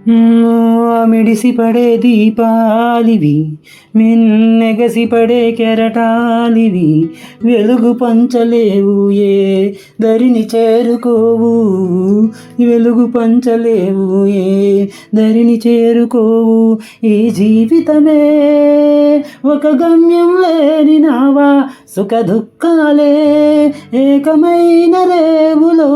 మిడిసిపడే దీపాలివి, మిన్నెగసిపడే కెరటాలివి, వెలుగు పంచలేవు ఏ దరిని చేరుకోవు, వెలుగు పంచలేవు ఏ దరిని చేరుకోవు. ఈ జీవితమే ఒక గమ్యం లేని నావా, సుఖ దుఃఖాలే ఏకమైన రేవులో,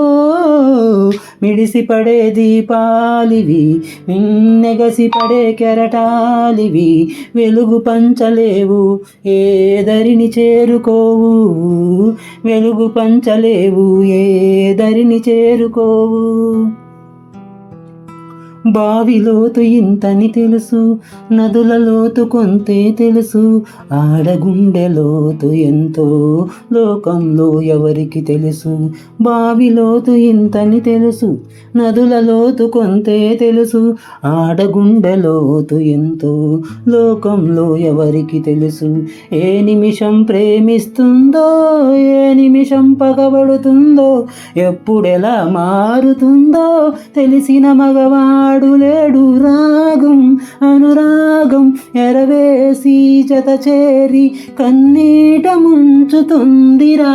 మిడిసిపడే దీపాలివి, మిన్నెగసిపడే కెరటాలివి, వెలుగు పంచలేవు ఏ దరిని చేరుకోవు, వెలుగు పంచలేవు ఏ దరిని చేరుకోవు. బావిలోతు ఇంతని తెలుసు, నదుల లోతు కొంతే తెలుసు, ఆడగుండె లోతు ఎంతో లోకంలో ఎవరికి తెలుసు. బావిలోతు ఇంతని తెలుసు, నదుల లోతు కొంతే తెలుసు, ఆడగుండె లోతు ఎంతో లోకంలో ఎవరికి తెలుసు. ఏ నిమిషం ప్రేమిస్తుందో, ఏ నిమిషం పగబడుతుందో, ఎప్పుడెలా మారుతుందో తెలిసిన మగవాడు లేడు. రాగం అనురాగం ఎరవేసి జత చేరి కన్నీట ముంచుతుందిరా.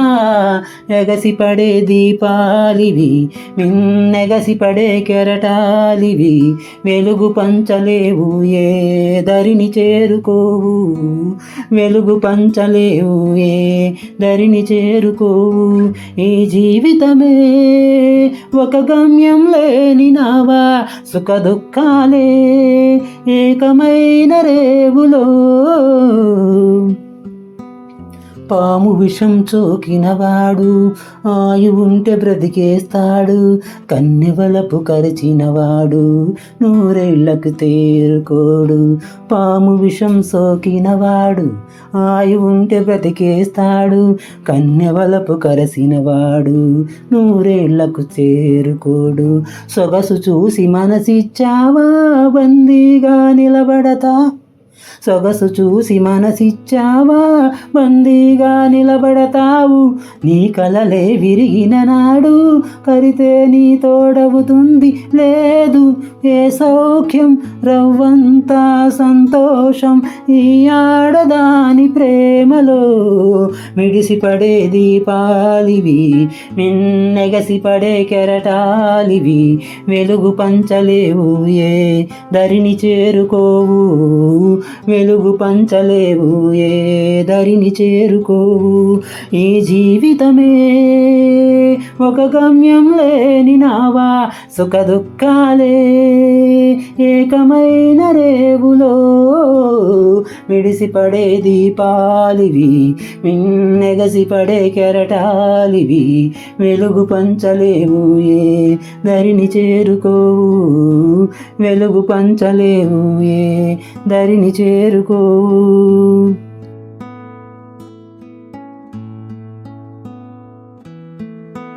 ఎగసిపడే దీపాలివి, మిన్నెగసిపడే కెరటాలివి, వెలుగు పంచలేవు ఏ దరిని చేరుకోవు, వెలుగు పంచలేవు ఏ దరిని చేరుకోవు. ఈ జీవితమే ఒక గమ్యం లేని నావా, సుఖ దుఃఖాలే ఏకమైన రేవులో. పాము విషం చోకినవాడు ఆయువుంటే బ్రతికేస్తాడు, కన్నెవలపు కరిచినవాడు నూరేళ్లకు తేరుకోడు. పాము విషం సోకినవాడు ఆయువుంటే బ్రతికేస్తాడు, కన్నెవలపు కరసినవాడు నూరేళ్లకు చేరుకోడు. సొగసు చూసి మనసిచ్చావా, బందీగా నిలబడతా. సొగసు చూసి మనసిచ్చావా, బందీగా నిలబడతావు. నీ కలలే విరిగిన నాడు కరితే నీ తోడవుతుంది లేదు ఏ సౌఖ్యం, రవ్వంతా సంతోషం ఈ ఆడదాని ప్రేమలో. మిడిసిపడే దీపాలివి, మిన్నెగసిపడే కెరటాలివి, వెలుగు పంచలేవు ఏ దరిని చేరుకోవు, వెలుగు పంచలేవు ఏ దరిని చేరుకోవు. ఈ జీవితమే ఒక గమ్యం లేని నావా, సుఖ దుఃఖాలే ఏకమైన రేవులో. మిడిసిపడే దీపాలివి, మిన్నెగసిపడే కెరటాలివి, వెలుగు పంచలేవు ఏ దరిని చేరుకోవు, వెలుగు పంచలేవు ఏ దరిని చేరుకోవు.